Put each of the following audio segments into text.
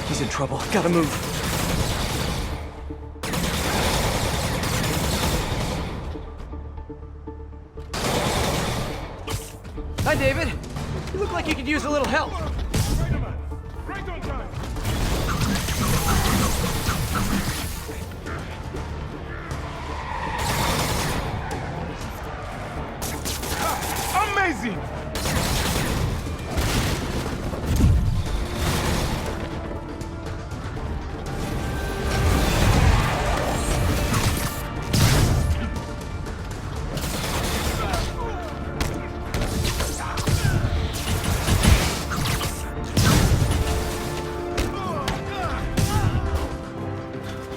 He's in trouble. Gotta move. Hi, David. You look like you could use a little help. Right on time. Amazing!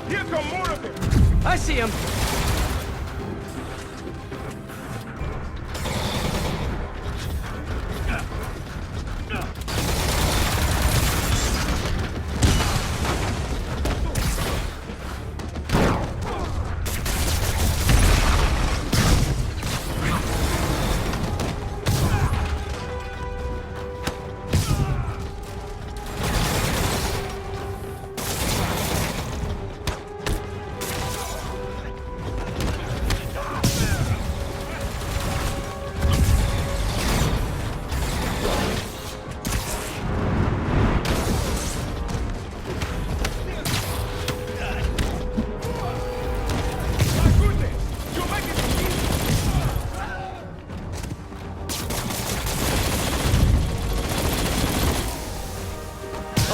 Here come more of them! I see him.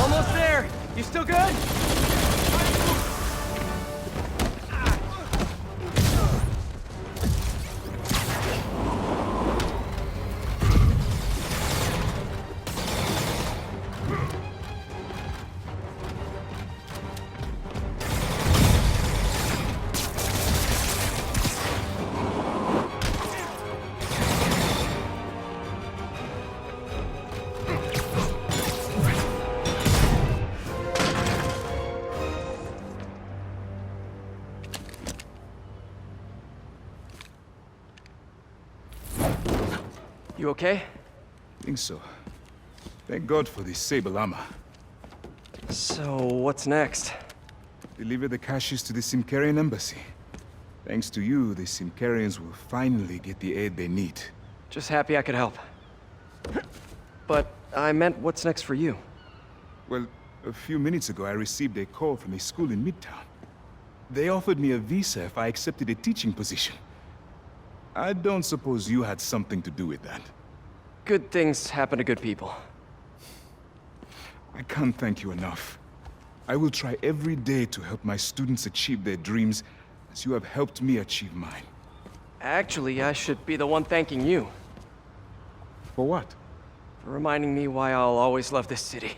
Almost there. You still good? You okay? Think so. Thank God for the sable armor. So, what's next? Deliver the caches to the Simkarian embassy. Thanks to you, the Simkarians will finally get the aid they need. Just happy I could help. But I meant what's next for you? Well, a few minutes ago I received a call from a school in Midtown. They offered me a visa if I accepted a teaching position. I don't suppose you had something to do with that. Good things happen to good people. I can't thank you enough. I will try every day to help my students achieve their dreams as you have helped me achieve mine. Actually, I should be the one thanking you. For what? For reminding me why I'll always love this city.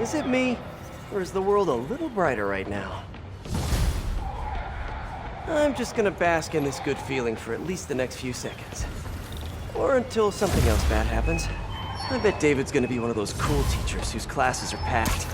Is it me? Or is the world a little brighter right now? I'm just gonna bask in this good feeling for at least the next few seconds. Or until something else bad happens. I bet David's gonna be one of those cool teachers whose classes are packed.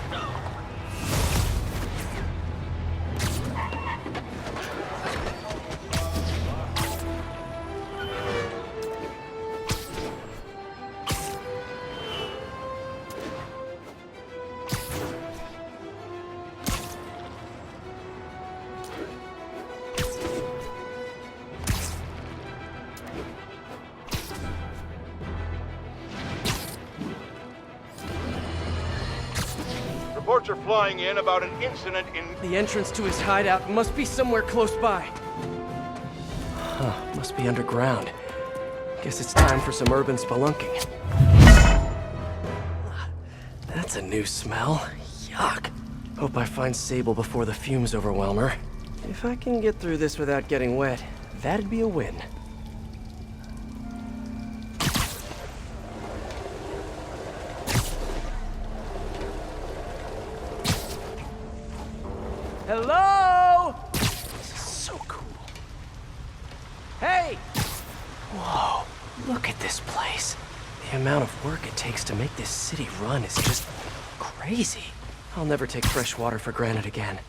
Reports are flying in about an incident in... The entrance to his hideout must be somewhere close by. Huh, must be underground. Guess it's time for some urban spelunking. That's a new smell. Yuck. Hope I find Sable before the fumes overwhelm her. If I can get through this without getting wet, that'd be a win. Hello? This is so cool. Hey! Whoa, look at this place. The amount of work it takes to make this city run is just crazy. I'll never take fresh water for granted again.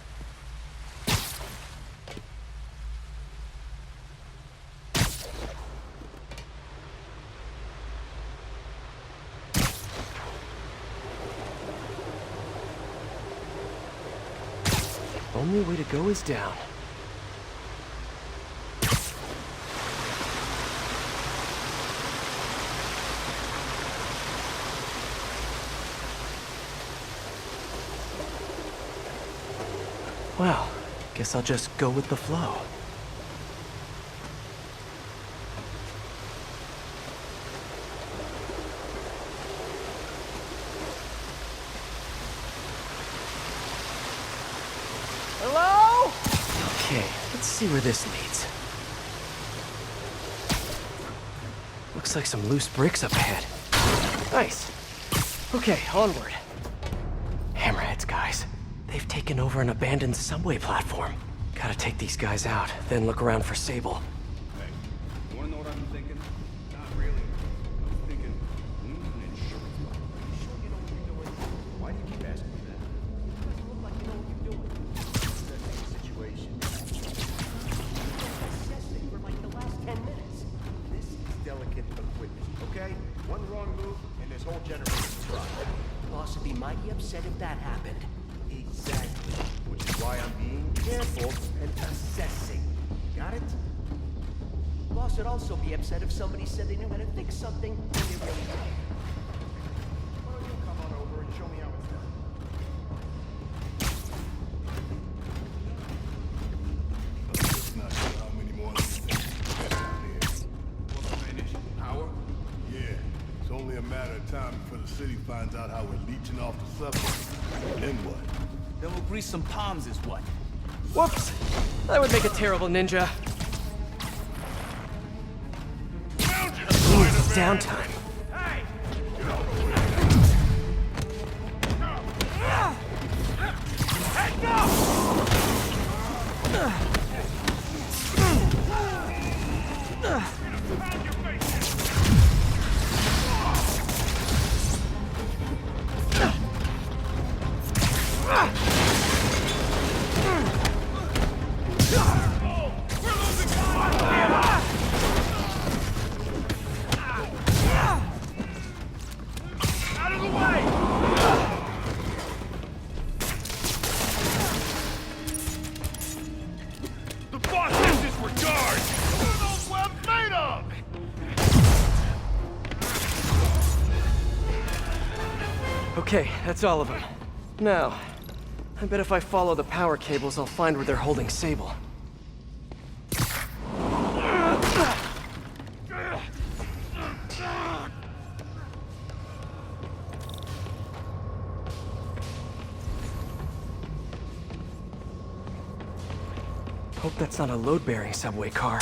Only way to go is down. Well, guess I'll just go with the flow. Hello? Okay, let's see where this leads. Looks like some loose bricks up ahead. Nice. Okay, onward. Hammerheads, guys. They've taken over an abandoned subway platform. Gotta take these guys out, then look around for Sable. Hey, you wanna know what I've been thinking? Not really. I was thinking, we need an insurance plan. You sure you know what you're doing? Why do you keep asking me that? Because you look like you know what you're doing. Assessing the situation. Assessing for like the last 10 minutes. This is delicate equipment, okay? One wrong move, and this whole generation's run. Boss would be mighty upset if that happened. Exactly. Which is why I'm being careful and assessing. Got it? Boss would also be upset if somebody said they knew how to fix something when they really don't. Why don't you come on over and show me how it's done? It's not sure how many more of these things we got out here. What's the finish? Power? Yeah, it's only a matter of time before the city finds out how we're leeching off the subway. Then what? Then we'll grease some palms is what? Whoops! That would make a terrible ninja. Ooh, downtime. The boss has disregard! Who knows what I'm made of? Okay, that's all of them. Now, I bet if I follow the power cables, I'll find where they're holding Sable. Hope that's not a load-bearing subway car.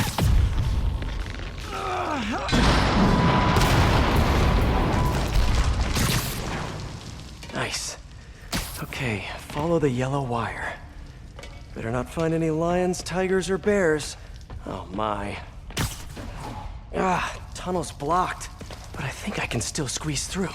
Nice. Okay, follow the yellow wire. Better not find any lions, tigers, or bears. Oh my. Ah, tunnel's blocked. But I think I can still squeeze through.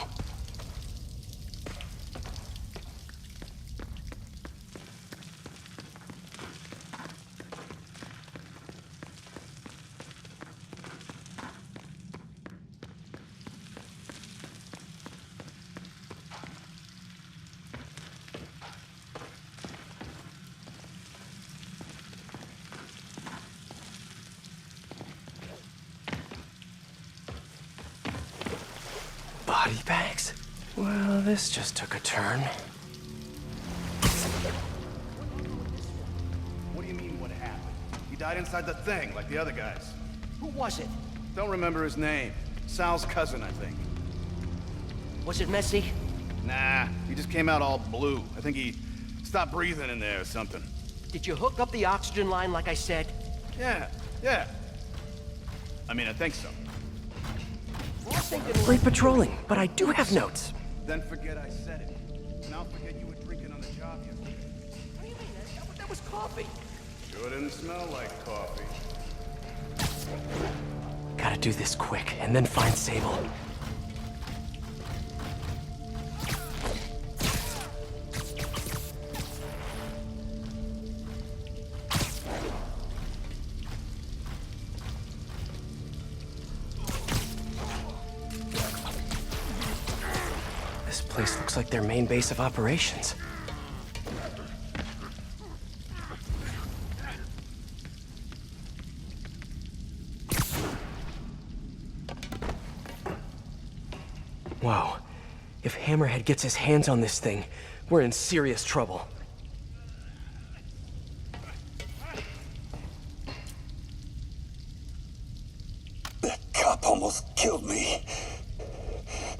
Body bags? Well, this just took a turn. What do you mean, what happened? He died inside the thing, like the other guys. Who was it? Don't remember his name. Sal's cousin, I think. Was it messy? Nah, he just came out all blue. I think he stopped breathing in there or something. Did you hook up the oxygen line like I said? Yeah. I mean, I think so. Great patrolling, but I do have notes. Then forget I said it. Now forget you were drinking on the job yesterday. What do you mean? That was coffee. Sure didn't smell like coffee. Gotta do this quick, and then find Sable. This place looks like their main base of operations. Whoa. If Hammerhead gets his hands on this thing, we're in serious trouble. That cop almost killed me.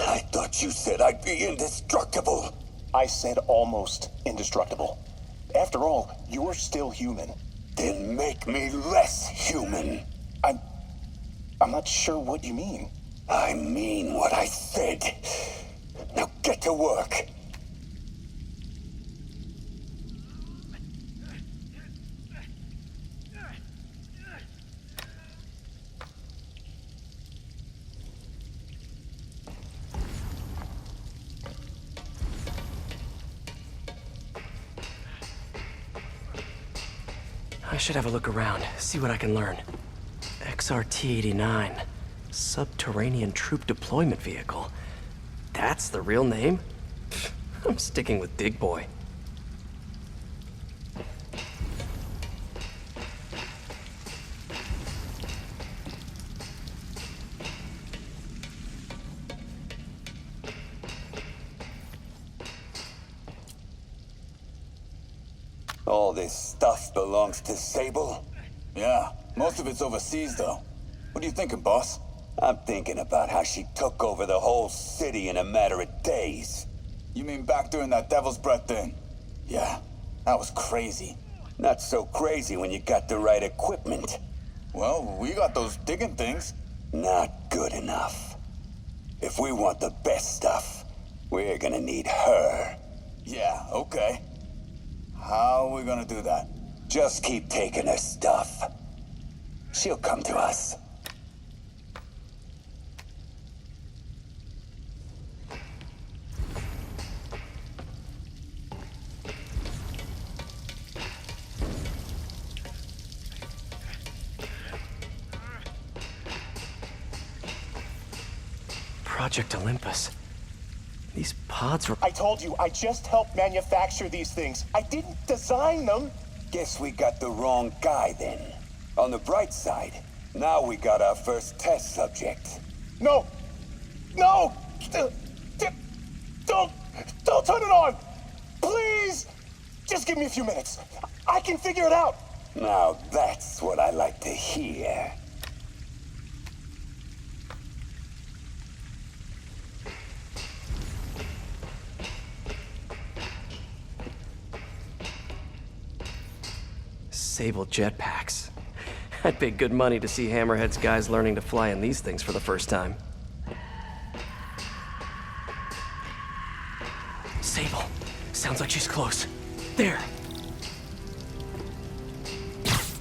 I thought you said I'd be indestructible. I said almost indestructible. After all, you're still human. Then make me less human. I'm not sure what you mean. I mean what I said. Now get to work. I should have a look around, see what I can learn. XRT-89. Subterranean Troop Deployment Vehicle. That's the real name? I'm sticking with Dig Boy. All this stuff belongs to Sable? Yeah, most of it's overseas, though. What are you thinking, boss? I'm thinking about how she took over the whole city in a matter of days. You mean back during that Devil's Breath thing? Yeah, that was crazy. Not so crazy when you got the right equipment. Well, we got those digging things. Not good enough. If we want the best stuff, we're gonna need her. Yeah, okay. How are we gonna do that? Just keep taking her stuff. She'll come to us. Project Olympus. These pods were... I told you, I just helped manufacture these things. I didn't design them. Guess we got the wrong guy then. On the bright side, now we got our first test subject. No! No! Don't turn it on! Please! Just give me a few minutes. I can figure it out. Now that's what I like to hear. Sable jetpacks. I'd pay good money to see Hammerhead's guys learning to fly in these things for the first time. Sable. Sounds like she's close. There.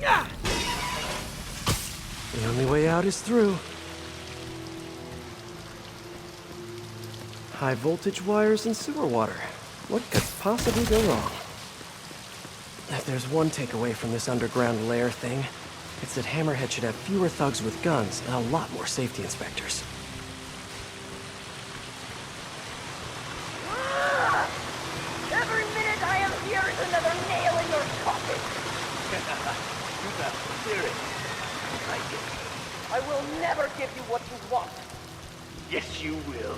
Ah! The only way out is through. High voltage wires and sewer water. What could possibly go wrong? If there's one takeaway from this underground lair thing, it's that Hammerhead should have fewer thugs with guns and a lot more safety inspectors. Every minute I am here is another nail in your coffin. You got spirit. I like it. I will never give you what you want. Yes, you will.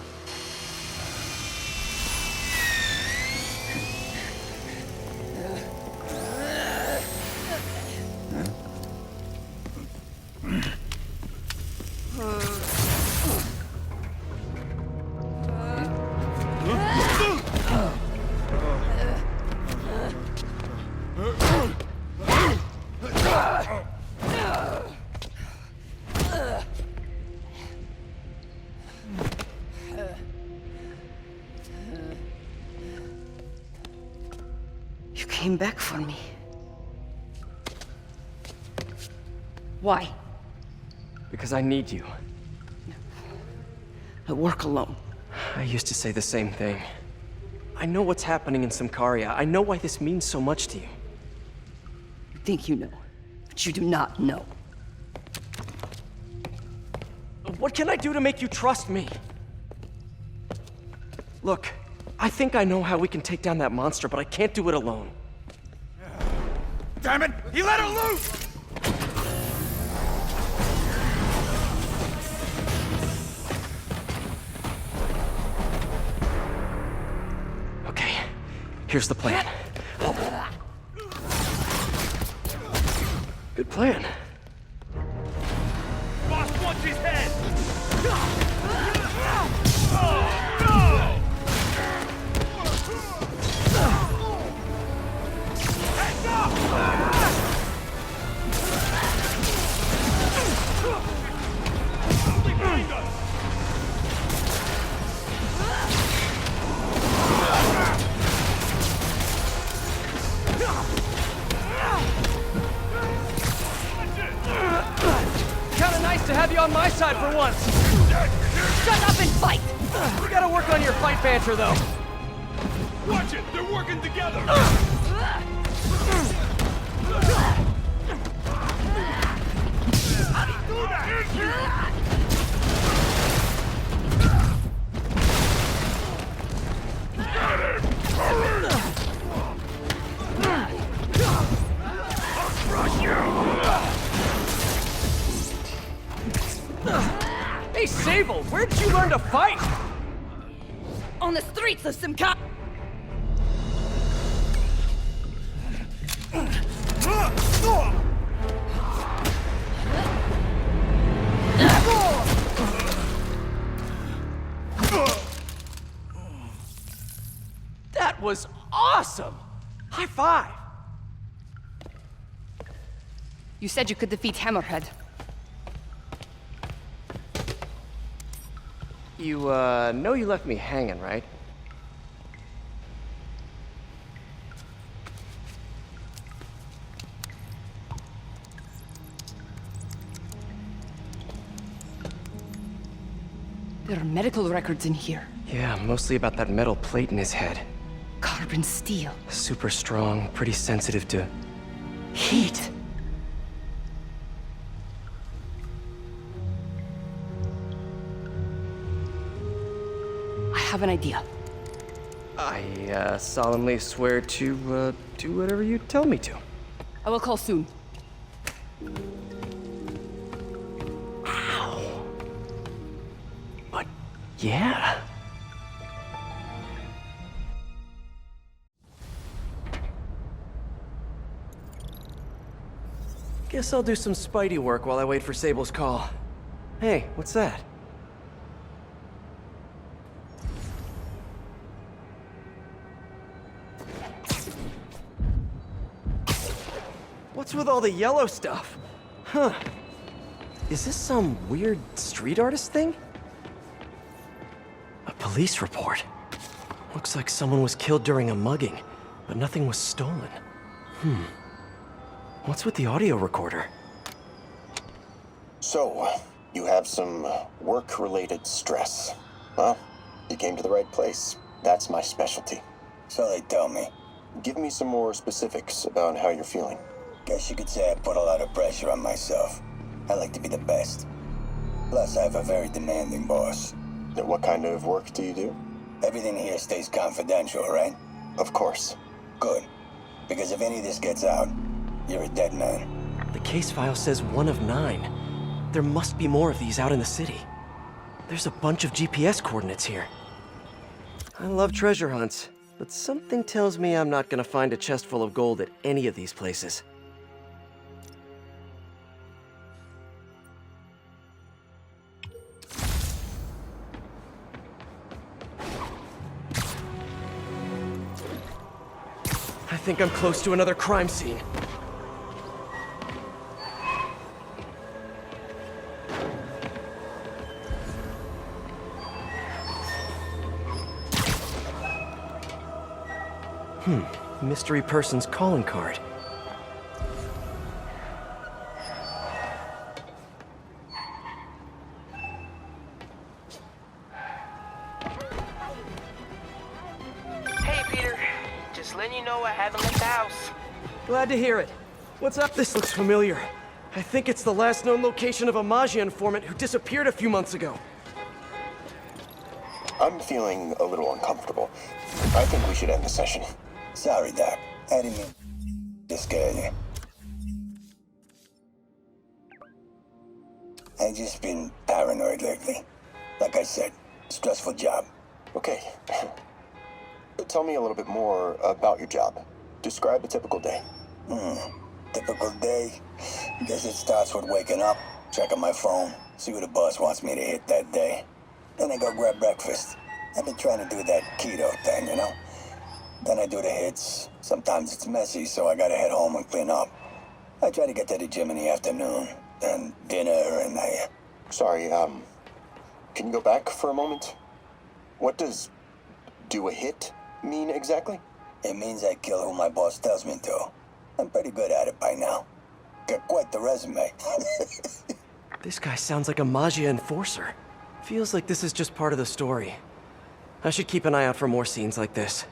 You came back for me. Why? Because I need you. I work alone. I used to say the same thing. I know what's happening in Symkaria. I know why this means so much to you. You think you know, but you do not know. What can I do to make you trust me? Look, I think I know how we can take down that monster, but I can't do it alone. Damn it! He let her loose! Here's the plan. Good plan. Boss wants his head! Kinda nice to have you on my side for once. Shut up and fight! You gotta work on your fight banter, though. Watch it! They're working together! Hey, Sable, where did you learn to fight? On the streets of Simca. That was awesome! High five! You said you could defeat Hammerhead. You, know you left me hanging, right? There are medical records in here. Yeah, mostly about that metal plate in his head. Carbon steel. Super strong, pretty sensitive to... Heat. I have an idea. I, solemnly swear to, do whatever you tell me to. I will call soon. Ow. But, yeah. Guess I'll do some Spidey work while I wait for Sable's call. Hey, what's that? What's with all the yellow stuff? Huh. Is this some weird street artist thing? A police report. Looks like someone was killed during a mugging, but nothing was stolen. What's with the audio recorder? So, you have some work-related stress. Well, you came to the right place. That's my specialty. So they tell me. Give me some more specifics about how you're feeling. Guess you could say I put a lot of pressure on myself. I like to be the best. Plus, I have a very demanding boss. What kind of work do you do? Everything here stays confidential, right? Of course. Good. Because if any of this gets out, you're a dead man. The case file says 1 of 9. There must be more of these out in the city. There's a bunch of GPS coordinates here. I love treasure hunts, but something tells me I'm not gonna find a chest full of gold at any of these places. I think I'm close to another crime scene. Mystery person's calling card. Hey, Peter. Just letting you know I haven't left the house. Glad to hear it. What's up? This looks familiar. I think it's the last known location of a Maggia informant who disappeared a few months ago. I'm feeling a little uncomfortable. I think we should end the session. Sorry, Doc. I didn't mean to scare you. I've just been paranoid lately. Like I said, stressful job. Okay. Tell me a little bit more about your job. Describe a typical day. Typical day? Guess it starts with waking up, checking my phone, see what the boss wants me to hit that day. Then I go grab breakfast. I've been trying to do that keto thing, you know? Then I do the hits. Sometimes it's messy, so I gotta head home and clean up. I try to get to the gym in the afternoon, then dinner, and Sorry, can you go back for a moment? What does do a hit mean exactly? It means I kill who my boss tells me to. I'm pretty good at it by now. Got quite the resume. This guy sounds like a Maggia enforcer. Feels like this is just part of the story. I should keep an eye out for more scenes like this.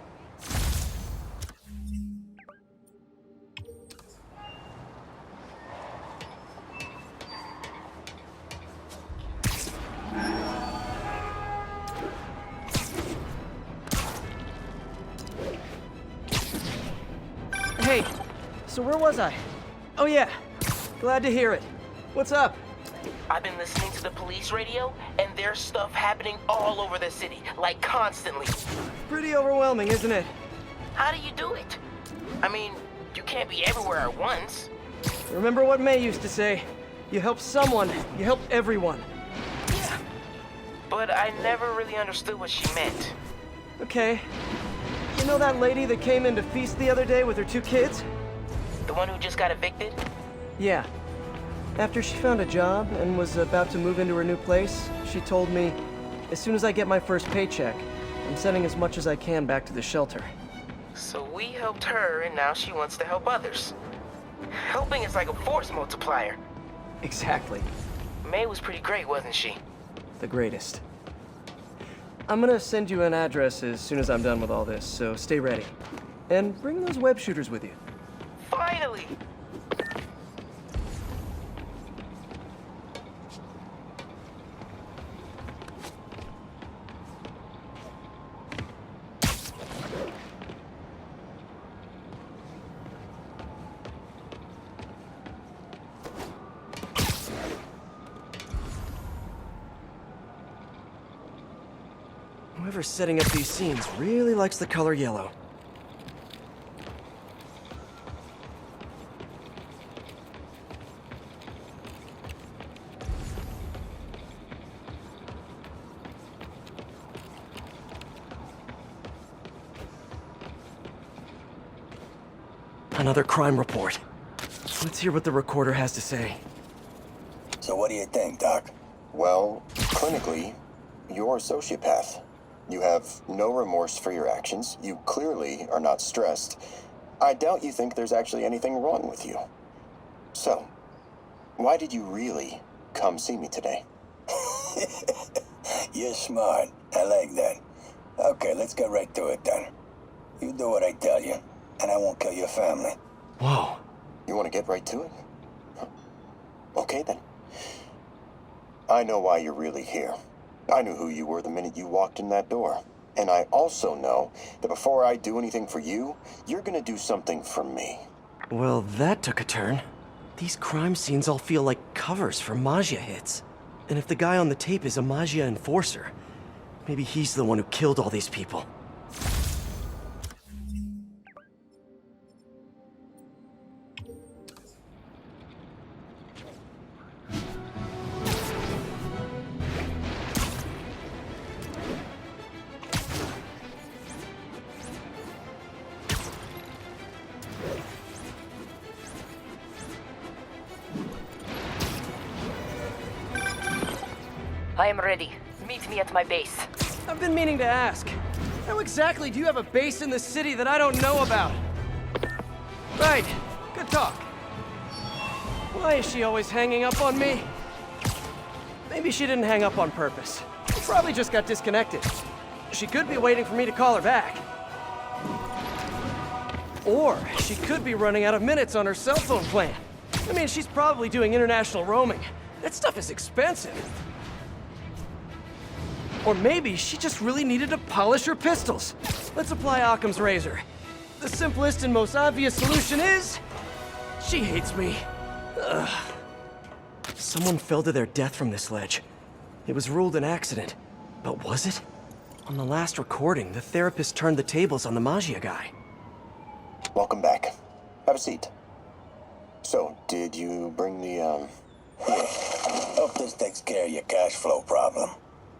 Hey, so where was I? Oh yeah, glad to hear it. What's up? I've been listening to the police radio, and there's stuff happening all over the city, like constantly. Pretty overwhelming, isn't it? How do you do it? I mean, you can't be everywhere at once. Remember what May used to say, you help someone, you help everyone. Yeah, but I never really understood what she meant. Okay. You know that lady that came in to feast the other day with her 2 kids? The one who just got evicted? Yeah. After she found a job and was about to move into her new place, she told me, as soon as I get my first paycheck, I'm sending as much as I can back to the shelter. So we helped her, and now she wants to help others. Helping is like a force multiplier. Exactly. May was pretty great, wasn't she? The greatest. I'm gonna send you an address as soon as I'm done with all this, so stay ready. And bring those web shooters with you. Finally! Whoever's setting up these scenes really likes the color yellow. Another crime report. Let's hear what the recorder has to say. So what do you think, Doc? Well, clinically, you're a sociopath. You have no remorse for your actions. You clearly are not stressed. I doubt you think there's actually anything wrong with you. So, why did you really come see me today? You're smart. I like that. Okay, let's get right to it then. You do what I tell you, and I won't kill your family. Whoa. You want to get right to it? Okay then. I know why you're really here. I knew who you were the minute you walked in that door. And I also know that before I do anything for you, you're gonna do something for me. Well, that took a turn. These crime scenes all feel like covers for Maggia hits. And if the guy on the tape is a Maggia enforcer, maybe he's the one who killed all these people. I am ready. Meet me at my base. I've been meaning to ask. How exactly do you have a base in the city that I don't know about? Right. Good talk. Why is she always hanging up on me? Maybe she didn't hang up on purpose. She probably just got disconnected. She could be waiting for me to call her back. Or she could be running out of minutes on her cell phone plan. I mean, she's probably doing international roaming. That stuff is expensive. Or maybe she just really needed to polish her pistols. Let's apply Occam's razor. The simplest and most obvious solution is... she hates me. Ugh. Someone fell to their death from this ledge. It was ruled an accident. But was it? On the last recording, the therapist turned the tables on the Magia guy. Welcome back. Have a seat. So, did you bring the, Yeah. Hope this takes care of your cash flow problem.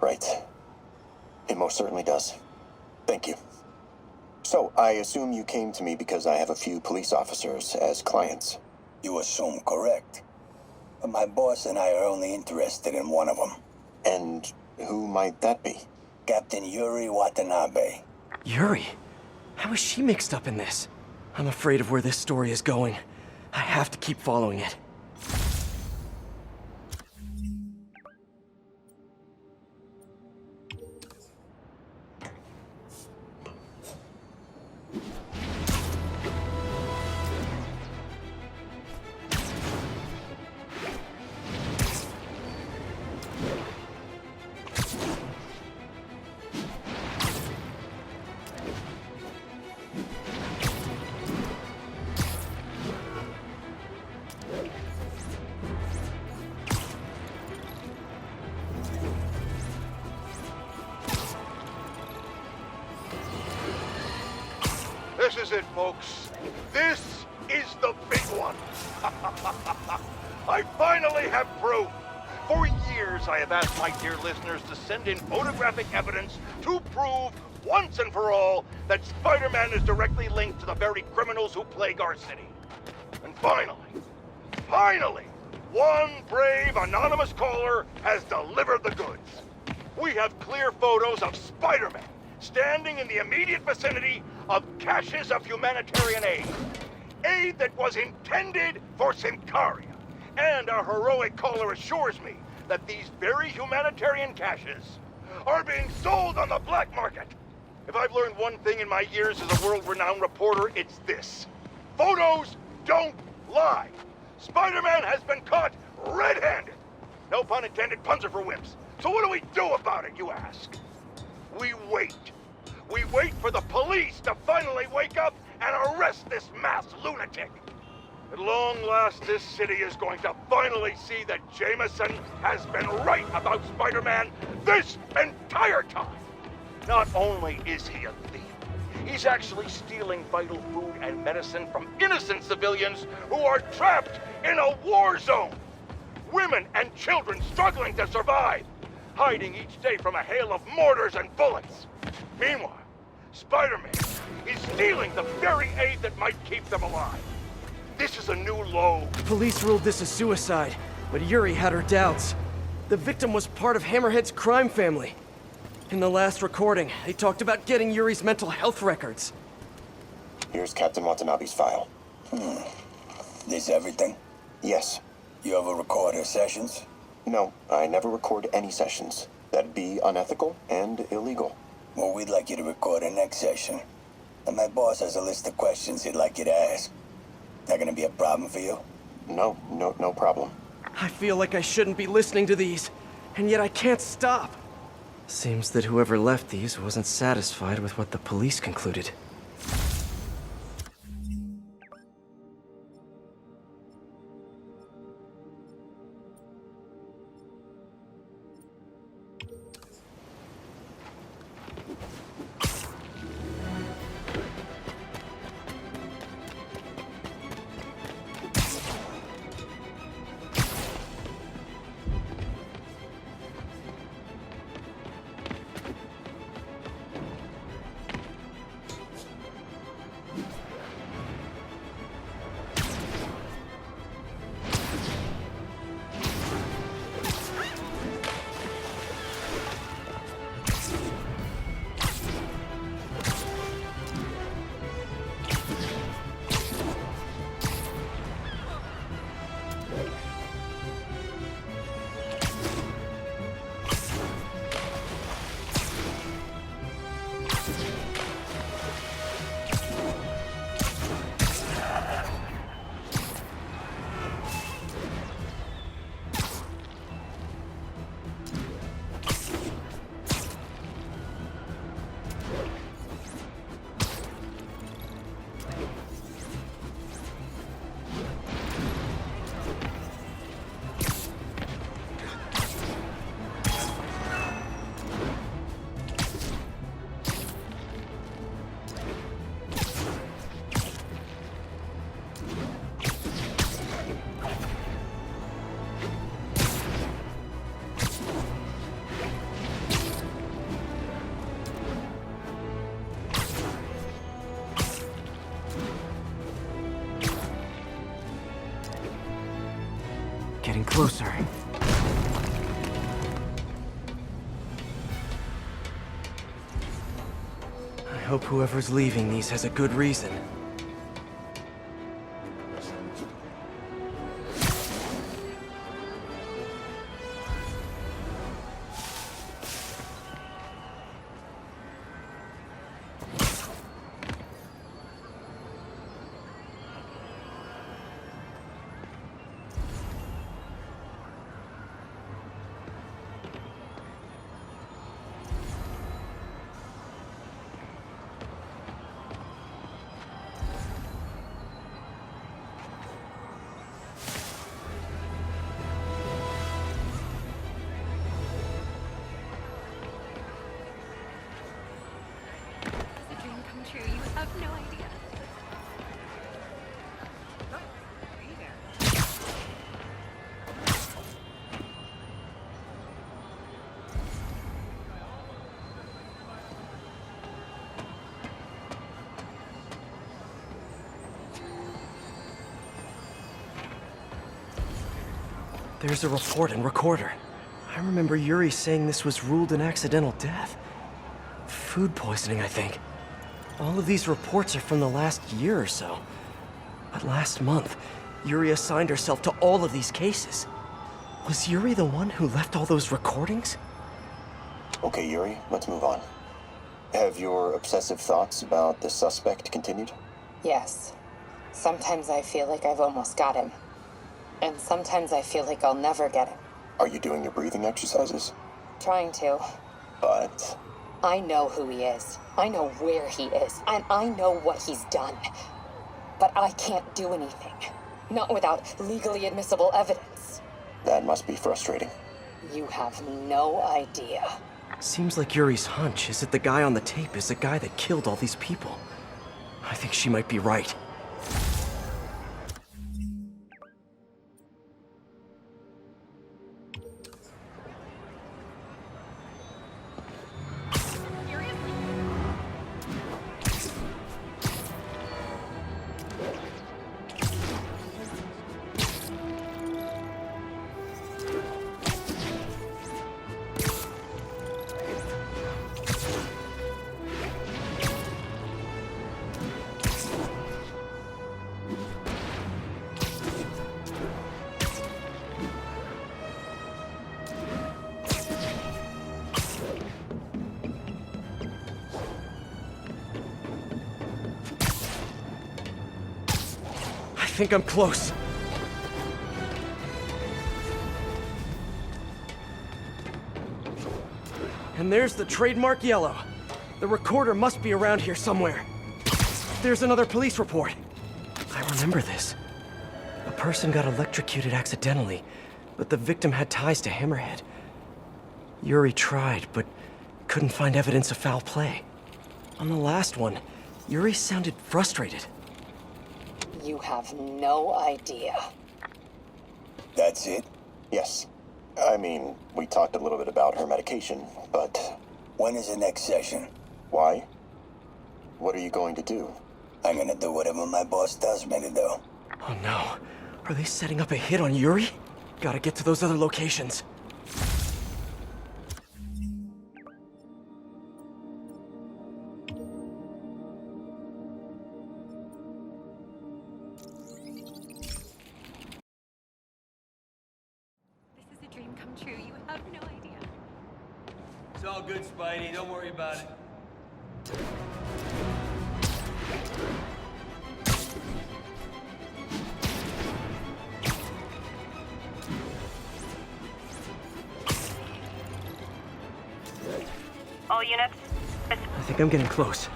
Right. It most certainly does. Thank you. So, I assume you came to me because I have a few police officers as clients. You assume correct. But my boss and I are only interested in one of them. And who might that be? Captain Yuri Watanabe. Yuri? How is she mixed up in this? I'm afraid of where this story is going. I have to keep following it. This is it, folks. This is the big one. I finally have proof. For years, I have asked my dear listeners to send in photographic evidence to prove, once and for all, that Spider-Man is directly linked to the very criminals who plague our city. And finally, one brave anonymous caller has delivered the goods. We have clear photos of Spider-Man standing in the immediate vicinity of caches of humanitarian aid. Aid that was intended for Symkaria. And our heroic caller assures me that these very humanitarian caches are being sold on the black market. If I've learned one thing in my years as a world-renowned reporter, it's this. Photos don't lie. Spider-Man has been caught red-handed. No pun intended, puns are for wimps. So what do we do about it, you ask? We wait. We wait for the police to finally wake up and arrest this mass lunatic. At long last, this city is going to finally see that Jameson has been right about Spider-Man this entire time. Not only is he a thief, he's actually stealing vital food and medicine from innocent civilians who are trapped in a war zone. Women and children struggling to survive, hiding each day from a hail of mortars and bullets. Meanwhile, Spider-Man is stealing the very aid that might keep them alive. This is a new low. Police ruled this a suicide, but Yuri had her doubts. The victim was part of Hammerhead's crime family. In the last recording, they talked about getting Yuri's mental health records. Here's Captain Watanabe's file. This everything? Yes. You ever record her sessions? No, I never record any sessions. That'd be unethical and illegal. Well, we'd like you to record her next session. And my boss has a list of questions he'd like you to ask. That gonna be a problem for you? No problem. I feel like I shouldn't be listening to these, and yet I can't stop. Seems that whoever left these wasn't satisfied with what the police concluded. Getting closer. I hope whoever's leaving these has a good reason. There's a report and recorder. I remember Yuri saying this was ruled an accidental death. Food poisoning, I think. All of these reports are from the last year or so. But last month, Yuri assigned herself to all of these cases. Was Yuri the one who left all those recordings? Okay, Yuri, let's move on. Have your obsessive thoughts about the suspect continued? Yes. Sometimes I feel like I've almost got him. And sometimes I feel like I'll never get him. Are you doing your breathing exercises? Trying to. But... I know who he is. I know where he is. And I know what he's done. But I can't do anything. Not without legally admissible evidence. That must be frustrating. You have no idea. Seems like Yuri's hunch is that the guy on the tape is the guy that killed all these people. I think she might be right. I think I'm close. And there's the trademark yellow. The recorder must be around here somewhere. There's another police report. I remember this. A person got electrocuted accidentally, but the victim had ties to Hammerhead. Yuri tried, but couldn't find evidence of foul play. On the last one, Yuri sounded frustrated. You have no idea. That's it? Yes. I mean, we talked a little bit about her medication, but... When is the next session? Why? What are you going to do? I'm gonna do whatever my boss tells me to do. Oh no. Are they setting up a hit on Yuri? Gotta get to those other locations. It's all good, Spidey. Don't worry about it. All units. I think I'm getting close.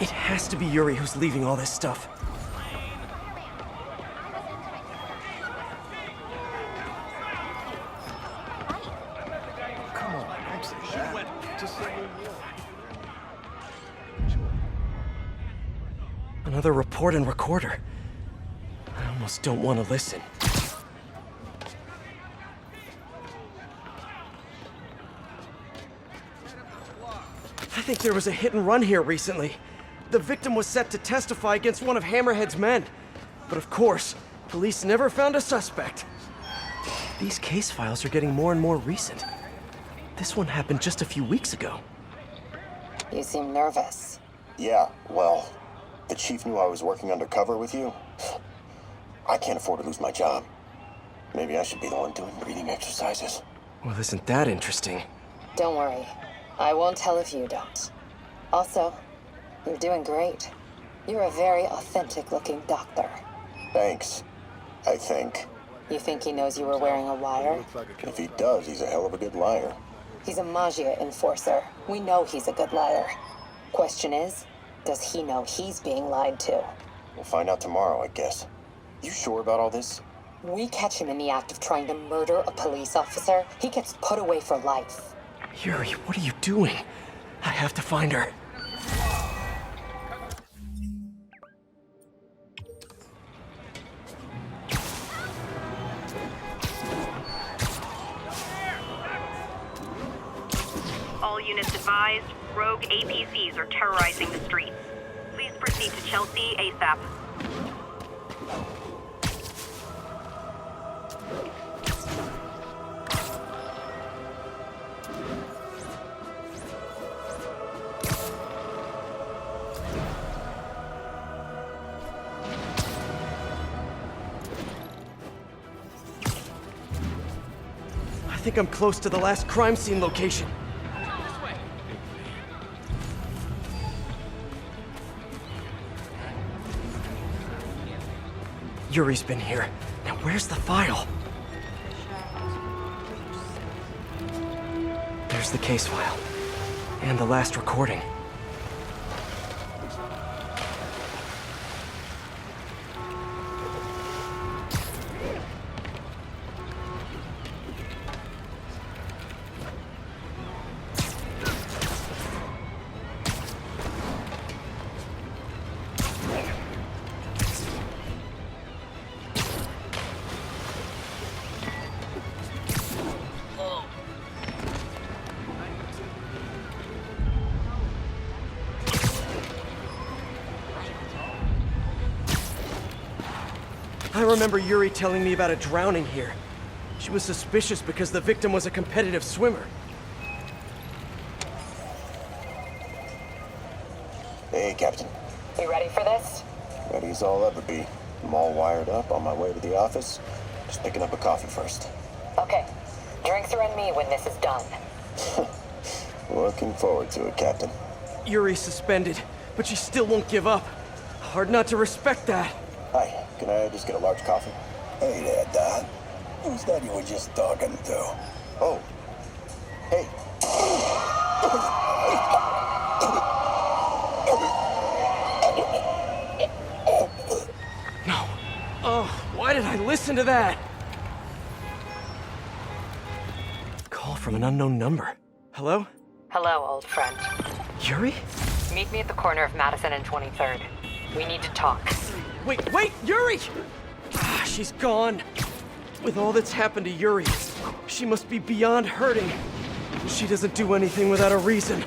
It has to be Yuri who's leaving all this stuff. Another report and recorder. I almost don't want to listen. I think there was a hit and run here recently. The victim was set to testify against one of Hammerhead's men. But of course, Police never found a suspect. These case files are getting more and more recent. This one happened just a few weeks ago. You seem nervous. Yeah, well, the chief knew I was working undercover with you. I can't afford to lose my job. Maybe I should be the one doing breathing exercises. Well, isn't that interesting? Don't worry. I won't tell if you don't. Also, you're doing great. You're a very authentic-looking doctor. Thanks, I think. You think he knows you were wearing a wire? If he does, he's a hell of a good liar. He's a Magia enforcer. We know he's a good liar. Question is, does he know he's being lied to? We'll find out tomorrow, I guess. You sure about all this? We catch him in the act of trying to murder a police officer, he gets put away for life. Yuri, what are you doing? I have to find her. All units advised, rogue APCs are terrorizing the streets. Please proceed to Chelsea ASAP. I think I'm close to the last crime scene location. Yuri's been here. Now where's the file? There's the case file. And the last recording. I remember Yuri telling me about a drowning here. She was suspicious because the victim was a competitive swimmer. Hey, Captain. You ready for this? Ready as I'll ever be. I'm all wired up on my way to the office. Just picking up a coffee first. Okay. Drinks are on me when this is done. Looking forward to it, Captain. Yuri's suspended, but she still won't give up. Hard not to respect that. Hi, can I just get a large coffee? Hey there, Don. Who's that you were just talking to? Oh. Hey. No. Oh, why did I listen to that? Call from an unknown number. Hello? Hello, old friend. Yuri? Meet me at the corner of Madison and 23rd. We need to talk. Wait, Yuri! Ah, she's gone. With all that's happened to Yuri, she must be beyond hurting. She doesn't do anything without a reason.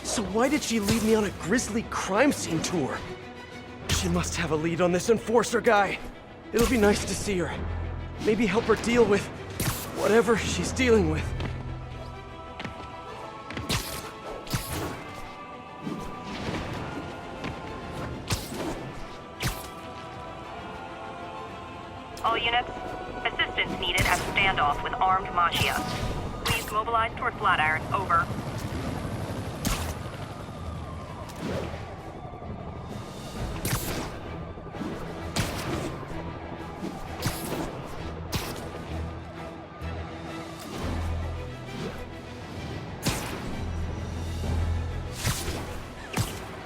So why did she lead me on a grisly crime scene tour? She must have a lead on this enforcer guy. It'll be nice to see her. Maybe help her deal with whatever she's dealing with. All units, assistance needed at standoff with armed Magia. Please mobilize toward Flatiron. Over.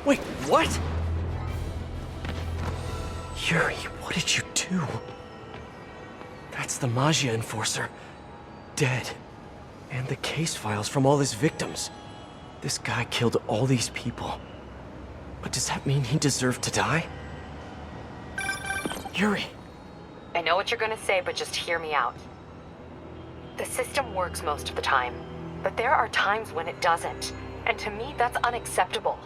Wait, what? Yuri, what did you do? That's the Magia enforcer. Dead. And the case files from all his victims. This guy killed all these people. But does that mean he deserved to die? Yuri! I know what you're gonna say, but just hear me out. The system works most of the time, but there are times when it doesn't. And to me, that's unacceptable.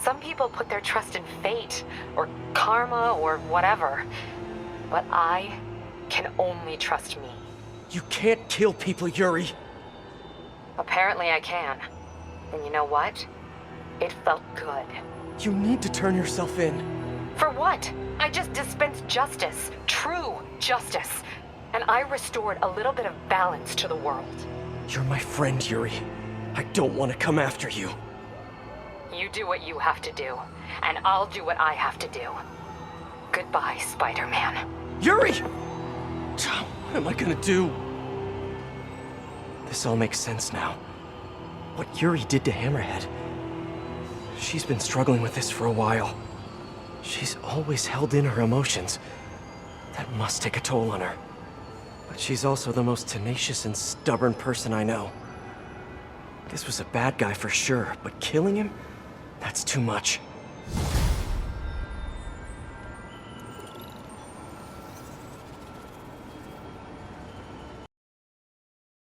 Some people put their trust in fate, or karma, or whatever. But I can only trust me. You can't kill people, Yuri. Apparently I can. And you know what? It felt good. You need to turn yourself in. For what? I just dispensed justice. True justice. And I restored a little bit of balance to the world. You're my friend, Yuri. I don't want to come after you. You do what you have to do, and I'll do what I have to do. Goodbye, Spider-Man. Yuri! What am I gonna do? This all makes sense now. What Yuri did to Hammerhead. She's been struggling with this for a while. She's always held in her emotions. That must take a toll on her. But she's also the most tenacious and stubborn person I know. This was a bad guy for sure, but killing him? That's too much.